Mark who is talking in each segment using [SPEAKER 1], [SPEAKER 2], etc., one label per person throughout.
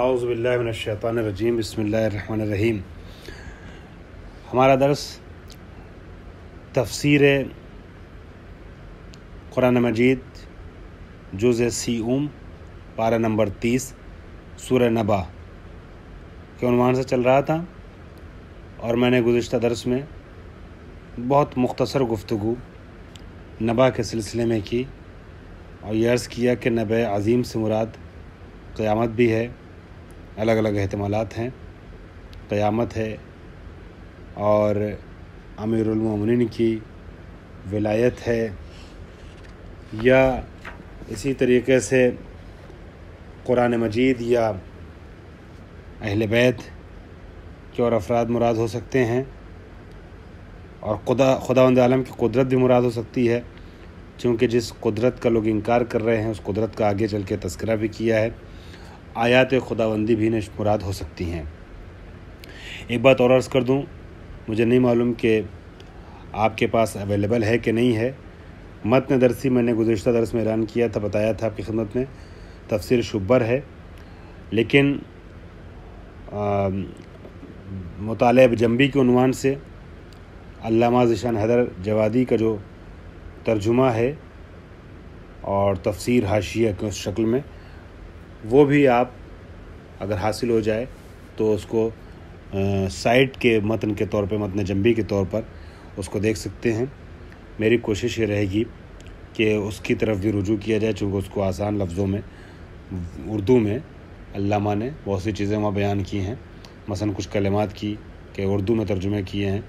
[SPEAKER 1] اعوذ باللہ من الشیطان الرجیم بسم اللہ الرحمن الرحیم۔ ہمارا درس تفسیر قرآن مجید جزء سیوم پارہ نمبر 30 سورہ نبا کے عنوان سے چل رہا تھا، اور میں نے گزشتہ درس میں بہت مختصر گفتگو نبا کے سلسلے میں کی اور یہ عرض کیا کہ نبع عظیم سے مراد قیامت بھی ہے، الگ الگ احتمالات ہیں، قیامت ہے اور امیر المومنین کی ولایت ہے، یا اسی طریقے سے قرآن مجید یا اہل بیت کے اور افراد مراد ہو سکتے ہیں، اور خداوند عالم کی قدرت بھی مراد ہو سکتی ہے، چونکہ جس قدرت کا لوگ انکار کر رہے ہیں اس قدرت کا آگے چل کے تذکرہ بھی کیا ہے۔ آیات خداوندی بھی مراد ہو سکتی ہیں۔ ایک بات اور عرض کر دوں، مجھے نہیں معلوم کہ آپ کے پاس اویلیبل ہے کہ نہیں ہے، متن درسی میں نے گزشتہ درس میں اعلان کیا تھا، بتایا تھا آپ کی خدمت میں، تفسیر شبر ہے، لیکن مطالعہ جنبی کے عنوان سے علامہ ذیشان حیدر جوادی کا جو ترجمہ ہے اور تفسیر حاشیہ کی اس شکل میں، وہ بھی آپ اگر حاصل ہو جائے تو اس کو سائٹ کے متن کے طور پہ، متن جنبی کے طور پر اس کو دیکھ سکتے ہیں۔ میری کوشش یہ رہے گی کہ اس کی طرف بھی رجوع کیا جائے، چونکہ اس کو آسان لفظوں میں اردو میں علامہ نے بہت سی چیزیں وہاں بیان کی ہیں، مثلا کچھ کلمات کی کہ اردو میں ترجمے کیے ہیں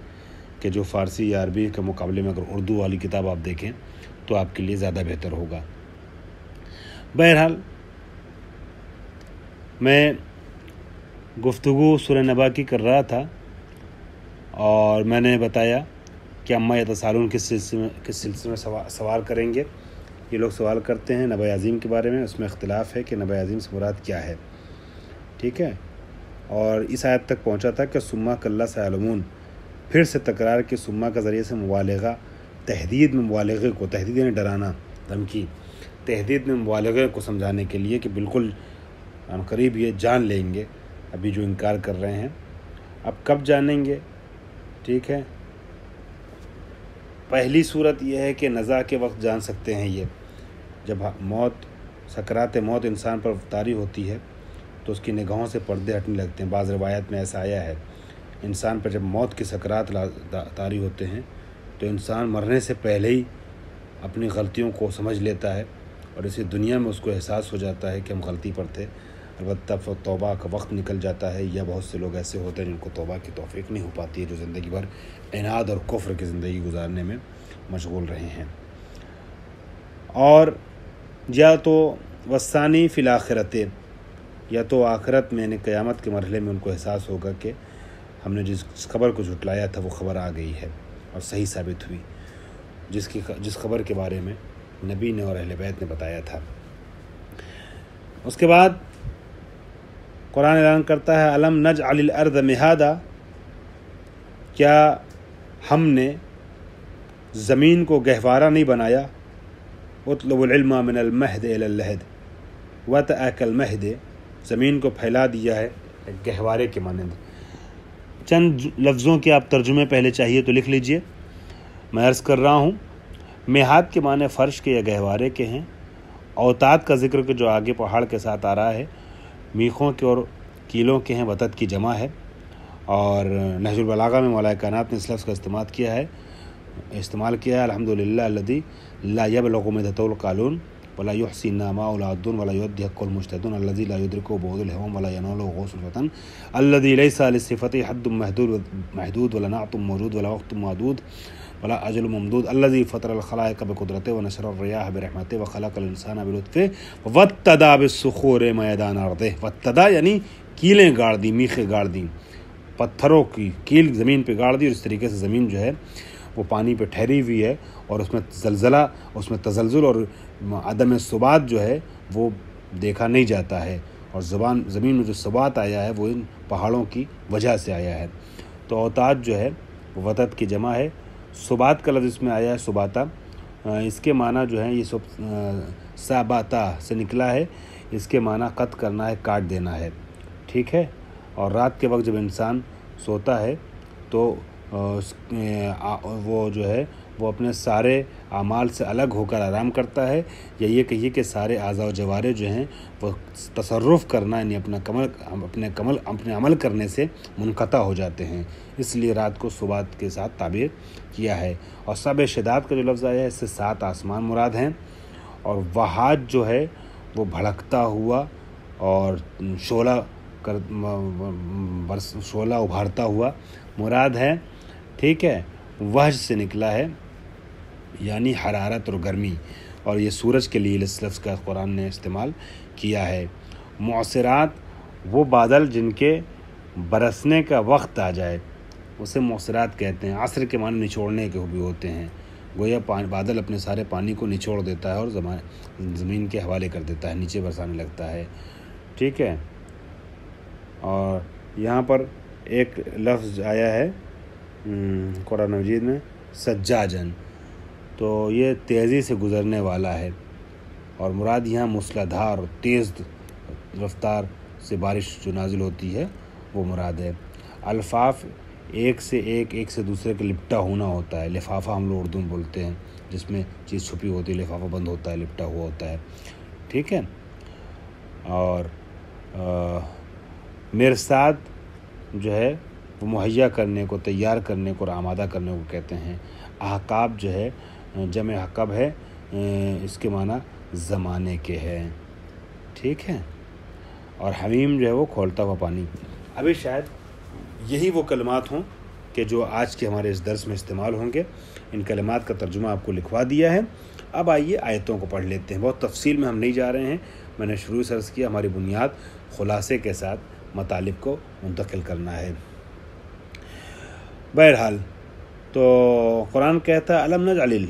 [SPEAKER 1] کہ جو فارسی یا عربی کے مقابلے میں اگر اردو والی کتاب آپ دیکھیں تو آپ کے لیے زیادہ بہتر ہوگا۔ بہرحال میں گفتگو سورہ نبا کی کر رہا تھا، اور میں نے بتایا کہ اما یتساءلون کس سلسلے میں سوال کریں گے۔ یہ لوگ سوال کرتے ہیں نبع عظیم کے بارے میں، اس میں اختلاف ہے کہ نبع عظیم سے مراد کیا ہے، ٹھیک ہے، اور اس آیت تک پہنچا تھا کہ ثم کلا سیعلمون، پھر سے تکرار کے ثم کے ذریعے سے مبالغہ، تحدید میں مبالغے کو، تحدید یعنی ڈرانا، دھمکی، تحدید میں مبالغے کو سمجھانے کے لیے کہ بالکل قریب یہ جان لیں گے ابھی جو انکار کر رہے ہیں۔ اب کب جانیں گے؟ ٹھیک ہے، پہلی صورت یہ ہے کہ نزع کے وقت جان سکتے ہیں، یہ جب موت، سکرات موت انسان پر طاری ہوتی ہے تو اس کی نگاہوں سے پردے ہٹنے لگتے ہیں۔ بعض روایت میں ایسا آیا ہے، انسان پر جب موت کی سکرات طاری ہوتے ہیں تو انسان مرنے سے پہلے ہی اپنی غلطیوں کو سمجھ لیتا ہے، اور اسی دنیا میں اس کو احساس ہو جاتا ہے کہ ہم غلطی پر تھے، البتہ توبہ کا وقت نکل جاتا ہے، یا بہت سے لوگ ایسے ہوتے ہیں جن کو توبہ کی توفیق نہیں ہو پاتی ہے، جو زندگی بھر عناد اور کفر کی زندگی گزارنے میں مشغول رہے ہیں۔ اور یا تو وثانی فی الآخرت، یا تو آخرت میں یعنی قیامت کے مرحلے میں ان کو احساس ہوگا کہ ہم نے جس خبر کو جھٹلایا تھا وہ خبر آ گئی ہے اور صحیح ثابت ہوئی، جس خبر کے بارے میں نبی نے اور اہل بیت نے بتایا تھا۔ اس کے بعد قرآن اعلان کرتا ہے الم نجعل الارض مہادا، کیا ہم نے زمین کو گہوارہ نہیں بنایا؟ اطلب العلم من المہد الی اللحد وتأک المہد، زمین کو پھیلا دیا ہے ایک گہوارے کے مانند۔ چند لفظوں کے آپ ترجمے پہلے چاہیے تو لکھ لیجئے، میں عرض کر رہا ہوں۔ میہاد کے معنی فرش کے یا گہوارے کے ہیں۔ اوتاد کا ذکر جو آگے پہاڑ کے ساتھ آ رہا ہے، میخوں کے اور کیلوں کے ہیں، وتد کی جمع ہے، اور نہج البلاغہ میں مولا کائنات نے اس لفظ کا استعمال کیا ہے الحمدللہ الذی لا یبلغ مدۃ القالون ولا یحصی النعماء العد ولا یؤدی حق المجتہدون الذی لا یدرکہ بعد الہوام ولا ینالہ غوث الفتن الذی لیس لصفۃ حد محدود ولا نعت موجود ولا وقت معدود ولا اجل ممدود الذی فطر الخلائق بقدرتہ ونشر الریاح برحمتہ وخلق الانسان بلطفہ وابتدأ بالصخور میدان ارضہ۔ وابتدأ یعنی کیلیں گاڑ دی، میخیں گاڑ دی، پتھروں کی کیل زمین پہ گاڑ دی، اور اس طریقے سے زمین جو ہے وہ پانی پہ ٹھہری ہوئی ہے، اور اس میں زلزلہ، اس میں تزلزل اور عدم ثبات جو ہے وہ دیکھا نہیں جاتا ہے، اور زمین میں جو ثبات آیا ہے وہ ان پہاڑوں کی وجہ سے آیا ہے۔ تو اوتاد جو ہے وہ وتد کی جمع ہے۔ ثبات کا لفظ اس میں آیا ہے ثباتا، اس کے معنی جو ہے یہ ساباتا سے نکلا ہے، اس کے معنی قط کرنا ہے، کاٹ دینا ہے۔ ٹھیک ہے. اور رات کے وقت جب انسان سوتا ہے تو وہ جو ہے وہ اپنے سارے اعمال سے الگ ہو کر آرام کرتا ہے، یا یہ کہیے کہ سارے اعضاء و جوارح جو ہیں وہ تصرف کرنا یعنی اپنے عمل کرنے سے منقطع ہو جاتے ہیں. اس لیے رات کو صبح کے ساتھ تعبیر کیا ہے. اور سب شدات کا جو لفظ آیا ہے اس سے 7 آسمان مراد ہیں، اور وہاج جو ہے وہ بھڑکتا ہوا اور شعلہ ابھارتا ہوا مراد ہے. ٹھیک ہے. وحج سے نکلا ہے یعنی حرارت اور گرمی، اور یہ سورج کے لیے اس لفظ کا قرآن نے استعمال کیا ہے. معصرات وہ بادل جن کے برسنے کا وقت آ جائے اسے معصرات کہتے ہیں. عصر کے معنی نچوڑنے کے بھی ہوتے ہیں، گویا بادل اپنے سارے پانی کو نچوڑ دیتا ہے اور زمین کے حوالے کر دیتا ہے، نیچے برسانے لگتا ہے. ٹھیک ہے. اور یہاں پر ایک لفظ آیا ہے قرآن مجید میں سجاجن، تو یہ تیزی سے گزرنے والا ہے، اور مراد یہاں موسلادھار تیز رفتار سے بارش جو نازل ہوتی ہے وہ مراد ہے. الفاف ایک سے دوسرے کے لپٹا ہونا ہوتا ہے. لفافہ ہم لوگ اردو میں بولتے ہیں جس میں چیز چھپی ہوتی ہے، لفافہ بند ہوتا ہے، لپٹا ہوا ہوتا ہے. ٹھیک ہے. اور مرصاد جو ہے وہ مہیا کرنے کو، تیار کرنے کو اور آمادہ کرنے کو کہتے ہیں. احقاب جو ہے جمع حقب ہے، اس کے معنی زمانے کے ہے. ٹھیک ہے. اور حمیم جو ہے وہ کھولتا ہوا پانی. ابھی شاید یہی وہ کلمات ہوں کہ جو آج کے ہمارے اس درس میں استعمال ہوں گے. ان کلمات کا ترجمہ آپ کو لکھوا دیا ہے. اب آئیے آیتوں کو پڑھ لیتے ہیں. بہت تفصیل میں ہم نہیں جا رہے ہیں، میں نے شروع سے عرض کیا ہماری بنیاد خلاصے کے ساتھ مطالب کو منتقل کرنا ہے. بہرحال تو قرآن کہتا ہے الم نجعل،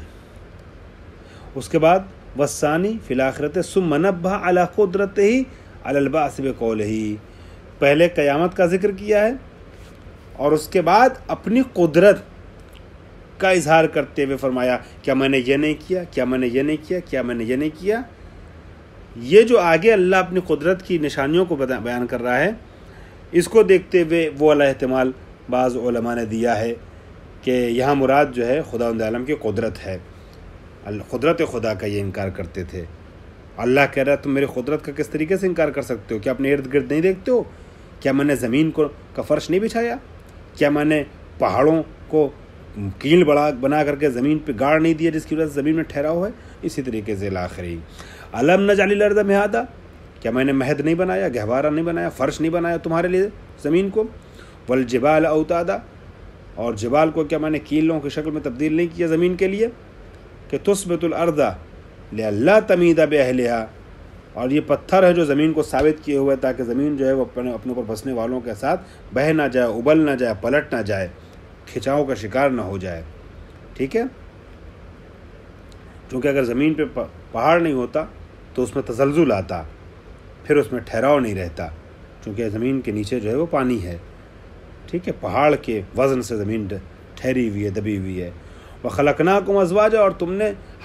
[SPEAKER 1] اس کے بعد والثانی فی الآخرۃ ثم نبہ علی قدرتہ علی البعث بقولہ، پہلے قیامت کا ذکر کیا ہے اور اس کے بعد اپنی قدرت کا اظہار کرتے ہوئے فرمایا کیا میں نے یہ نہیں کیا، کیا میں نے یہ نہیں کیا، کیا میں نے یہ نہیں کیا. یہ جو آگے اللہ اپنی قدرت کی نشانیوں کو بیان کر رہا ہے، اس کو دیکھتے ہوئے وہ والا احتمال بعض علماء نے دیا ہے کہ یہاں مراد جو ہے خداوند عالم کی قدرت ہے. قدرت خدا کا یہ انکار کرتے تھے. اللہ کہہ رہا ہے تم میری قدرت کا کس طریقے سے انکار کر سکتے ہو؟ کیا اپنے ارد گرد نہیں دیکھتے ہو؟ کیا میں نے زمین کا فرش نہیں بچھایا؟ کیا میں نے پہاڑوں کو کیل بنا کر کے زمین پہ گاڑ نہیں دیا جس کی وجہ سے زمین میں ٹھہراؤ ہے؟ اسی طریقے سے الآخری الم نجعل الارض مہادا، کیا میں نے مہد نہیں بنایا، گہوارہ نہیں بنایا، فرش نہیں بنایا تمہارے لیے زمین کو؟ والجبال اوتادا، اور جبال کو کیا میں نے کیلوں کی شکل میں تبدیل نہیں کیا زمین کے لیے کہ تثبت الارض لئلا تمید باہلھا، اور یہ پتھر ہے جو زمین کو ثابت کیے ہوئے تاکہ زمین جو ہے وہ اپنے اوپر بسنے والوں کے ساتھ بہہ نہ جائے، ابل نہ جائے، پلٹ نہ جائے، کھچاؤ کا شکار نہ ہو جائے. ٹھیک ہے. چونکہ اگر زمین پہ پہاڑ نہیں ہوتا تو اس میں تزلزل آتا، پھر اس میں ٹھہراؤ نہیں رہتا، چونکہ زمین کے نیچے جو ہے وہ پانی ہے. ٹھیک ہے. پہاڑ کے وزن سے زمین ٹھہری ہوئی ہے، دبی ہوئی ہے. وَخَلَقْنَاكُمْ أَزْوَاجًا، اور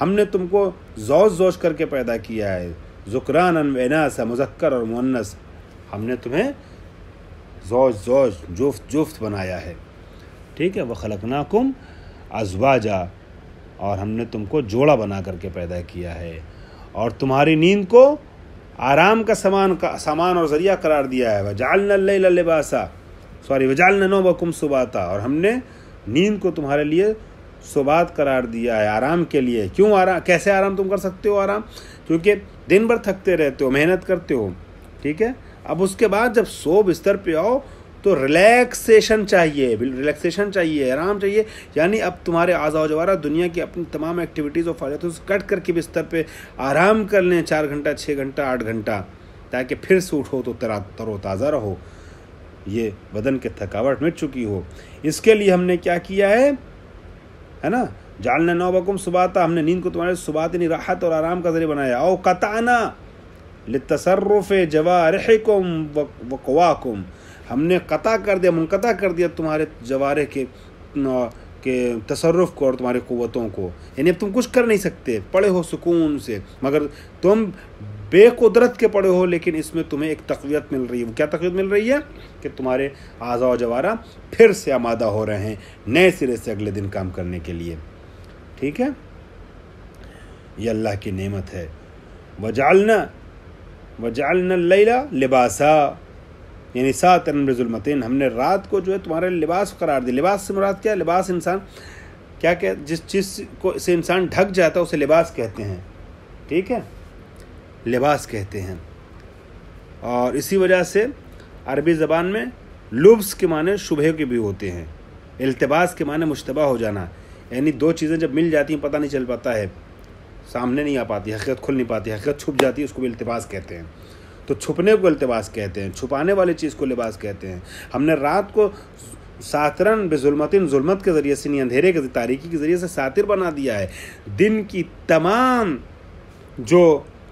[SPEAKER 1] ہم نے تم کو زوج کر کے پیدا کیا ہے. ذُكْرَانًا وَإِنَاثًا، مذکر اور مؤنث، ہم نے تمہیں جفت بنایا ہے. ٹھیک ہے. وَخَلَقْنَاكُمْ أَزْوَاجًا، اور ہم نے تم کو جوڑا بنا کر کے پیدا کیا ہے، اور تمہاری نیند کو آرام کا سامان اور ذریعہ قرار دیا ہے. وَجَعَلْنَا اللَّيْلَ لِبَاسًا، وَجَعَلْنَا نَوْمَكُمْ سُبَاتًا، اور ہم نے نیند کو تمہارے لیے سبات قرار دیا ہے، آرام کے لیے. کیوں آرام؟ کیسے آرام تم کر سکتے ہو آرام؟ کیونکہ دن بھر تھکتے رہتے ہو، محنت کرتے ہو. ٹھیک ہے. اب اس کے بعد جب سو بستر پہ آؤ تو ریلیکسیشن چاہیے، آرام چاہیے. یعنی اب تمہارے اعضاء و جوارح دنیا کی اپنی تمام ایکٹیویٹیز اور فعالیتوں سے کٹ کر کے بستر پہ آرام کر لیں 4 گھنٹہ، 6 گھنٹہ، 8 گھنٹہ، تاکہ پھر سے اٹھو تو تر و تازہ رہو، یہ بدن کی تھکاوٹ مٹ چکی ہو. اس کے لیے ہم نے کیا کیا ہے نا، جعلنا نومکم سباتا، ہم نے نیند کو تمہارے سبات یعنی راحت اور آرام کا ذریعہ بنایا. او قطعنا للتصرف جوارحکم وقواکم، ہم نے منقطع کر دیا تمہارے جوارح کے تصرف کو اور تمہاری قوتوں کو. یعنی اب تم کچھ کر نہیں سکتے، پڑے ہو سکون سے، مگر تم بے قدرت کے پڑے ہو، لیکن اس میں تمہیں ایک تقویت مل رہی ہے. وہ کیا تقویت مل رہی ہے؟ کہ تمہارے اعضاء و جوارح پھر سے آمادہ ہو رہے ہیں نئے سرے سے اگلے دن کام کرنے کے لیے. ٹھیک ہے، یہ اللہ کی نعمت ہے. وجعلنا اللیل لباسا، یعنی ساترا بظلمتین، ہم نے رات کو جو ہے تمہارے لباس قرار دی. لباس سے مراد کیا؟ لباس انسان کیا کہ جس چیز کو سے انسان ڈھک جاتا ہے اسے لباس کہتے ہیں. ٹھیک ہے، لباس کہتے ہیں. اور اسی وجہ سے عربی زبان میں لبس کے معنی شبہ کے بھی ہوتے ہیں. التباس کے معنی مشتبہ ہو جانا، یعنی دو چیزیں جب مل جاتی ہیں پتہ نہیں چل پاتا ہے، سامنے نہیں آ پاتی، حقیقت کھل نہیں پاتی، حقیقت چھپ جاتی ہے، اس کو بھی التباس کہتے ہیں. تو چھپنے کو التباس کہتے ہیں، چھپانے والی چیز کو لباس کہتے ہیں. ہم نے رات کو ساترن بظلمتن، ظلمت کے ذریعے سے، اندھیرے کے تاریکی کے ذریعے سے ساتر بنا دیا ہے. دن کی تمام جو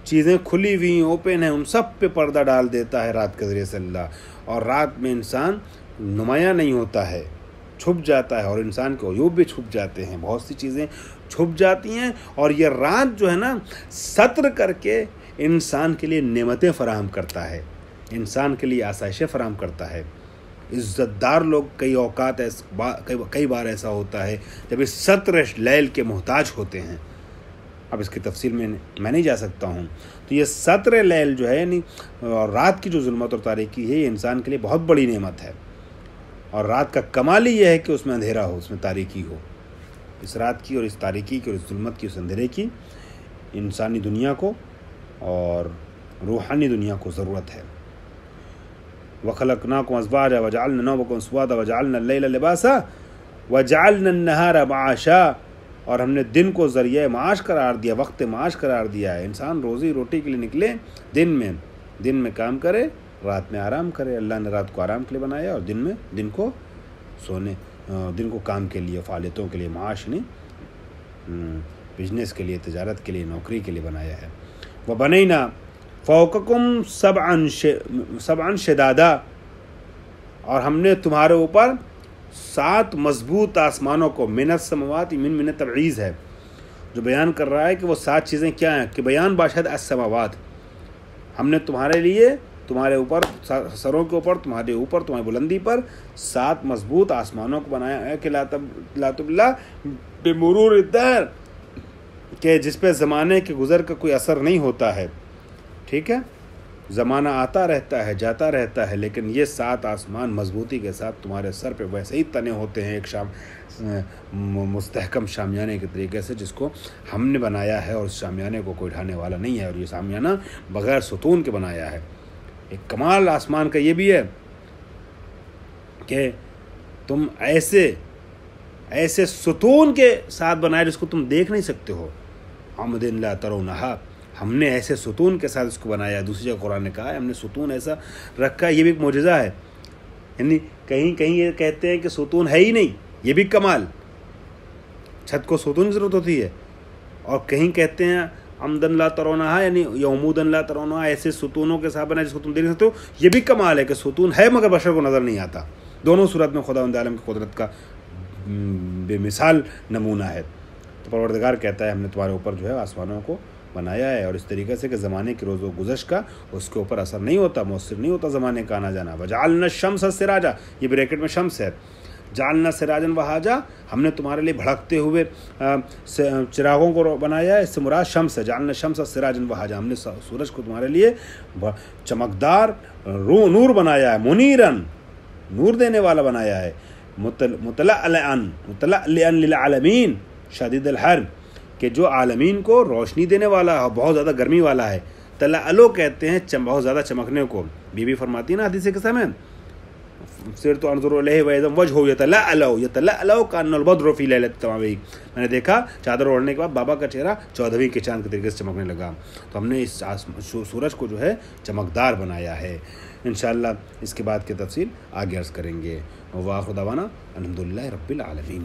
[SPEAKER 1] چیزیں کھلی ہوئی اوپن ہیں ان سب پہ پردہ ڈال دیتا ہے رات کے ذریعے سے اللہ. اور رات میں انسان نمایاں نہیں ہوتا ہے، چھپ جاتا ہے، اور انسان کے عیوب بھی چھپ جاتے ہیں، بہت سی چیزیں چھپ جاتی ہیں. اور یہ رات جو ہے نا ستر کر کے انسان کے لیے نعمتیں فراہم کرتا ہے، انسان کے لیے آسائشیں فراہم کرتا ہے. عزت دار لوگ کئی اوقات کئی بار ایسا ہوتا ہے جب اس ستر لیل کے محتاج ہوتے ہیں. اب اس کی تفصیل میں نہیں جا سکتا ہوں. تو یہ ستر لیل جو ہے یعنی اور رات کی جو ظلمت اور تاریکی ہے یہ انسان کے لیے بہت بڑی نعمت ہے. اور رات کا کمال ہی یہ ہے کہ اس میں اندھیرا ہو، اس میں تاریکی ہو. اس رات کی اور اس تاریکی کی اور اس ظلمت کی، اس اندھیرے کی انسانی دنیا کو اور روحانی دنیا کو ضرورت ہے. وَخَلَقْنَاكُمْ أَزْوَاجًا وَجَعَلْنَا نَوْمَكُمْ سُبَاتًا وَجَعَلْنَا اللَّيْلَ لِبَاسًا وَجَعَلْنَا النَّهَارَ مَعَاشًا، اور ہم نے دن کو ذریعہ معاش قرار دیا، وقت معاش قرار دیا ہے. انسان روزی روٹی کے لیے نکلے، دن میں کام کرے، رات میں آرام کرے. اللہ نے رات کو آرام کے لیے بنایا اور دن کو سونے، دن کو کام کے لیے، فعالیتوں کے لیے، معاش نہیں، بزنس کے لیے، تجارت کے لیے، نوکری کے لیے بنایا ہے. وَبَنَيْنَا فَوْقَكُمْ سَبْعًا شِدَادًا، اور ہم نے تمہارے اوپر 7 مضبوط آسمانوں کو، من السماوات، من تبعیض ہے جو بیان کر رہا ہے کہ وہ 7 چیزیں کیا ہیں. کہ بیان باشد السماوات، ہم نے تمہارے لیے، تمہارے اوپر، سروں کے اوپر، تمہارے اوپر، تمہاری بلندی پر 7 مضبوط آسمانوں کو بنایا ہے کہ لا تبلا بمرور الدہر، کہ جس پہ زمانے کے گزر کا کوئی اثر نہیں ہوتا ہے. ٹھیک ہے، زمانہ آتا رہتا ہے، جاتا رہتا ہے، لیکن یہ 7 آسمان مضبوطی کے ساتھ تمہارے سر پہ ویسے ہی تنے ہوتے ہیں، ایک مستحکم شامیانے کے طریقے سے جس کو ہم نے بنایا ہے، اور اس شامیانے کو کوئی ڈھانے والا نہیں ہے. اور یہ شامیانہ بغیر ستون کے بنایا ہے. ایک کمال آسمان کا یہ بھی ہے کہ تم ایسے ستون کے ساتھ بنائے جس کو تم دیکھ نہیں سکتے ہو. عمد لا ترونہا، ہم نے ایسے ستون کے ساتھ اس کو بنایا. دوسری جگہ قرآن نے کہا ہے ہم نے ستون ایسا رکھا ہے، یہ بھی ایک معجزہ ہے. یعنی کہیں یہ کہتے ہیں کہ ستون ہے ہی نہیں، یہ بھی کمال. چھت کو ستون کی ضرورت ہوتی ہے، اور کہیں کہتے ہیں عمدن لا ترونہا، یعنی یومودن لا ترونہا، ایسے ستونوں کے ساتھ بنایا جس کو تم دیکھ سکتے ہو. یہ بھی کمال ہے کہ ستون ہے مگر بشر کو نظر نہیں آتا. دونوں صورت میں خداوند عالم کی قدرت کا بے مثال نمونہ ہے. تو پروردگار کہتا ہے ہم نے تمہارے اوپر جو ہے آسمانوں کو بنایا ہے، اور اس طریقے سے کہ زمانے کی روز و گزشت کا اس کے اوپر اثر نہیں ہوتا، مؤثر نہیں ہوتا زمانے کا آنا جانا. وجعلنا الشمس سراجا، یہ بریکٹ میں شمس ہے. جعلنا سراجا وہاجا، ہم نے تمہارے لیے بھڑکتے ہوئے چراغوں کو بنایا ہے. اس سے مراد شمس ہے. جعلنا الشمس سراجا وہاجا، ہم نے سورج کو تمہارے لیے چمکدار نور بنایا ہے. منیرن، نور دینے والا بنایا ہے. مطلعا للعالمین شدید الحر، کہ جو عالمین کو روشنی دینے والا ہے، بہت زیادہ گرمی والا ہے. تلعلو کہتے ہیں بہت زیادہ چمکنے کو. بی بی فرماتی ہے نا حدیث کے سامنے، صرت انظر الیہ واذا وجهه یتلعلو کان البدر فی لیلۃ التمامی، میں نے دیکھا چادر اوڑھنے کے بعد بابا کا چہرہ 14ویں کے چاند کے طریقے سے چمکنے لگا. تو ہم نے اس سورج کو جو ہے چمکدار بنایا ہے. انشاءاللہ اس کے بعد کی تفصیل آگے عرض کریں گے. وآخر دعوانا الحمدللہ رب العالمین.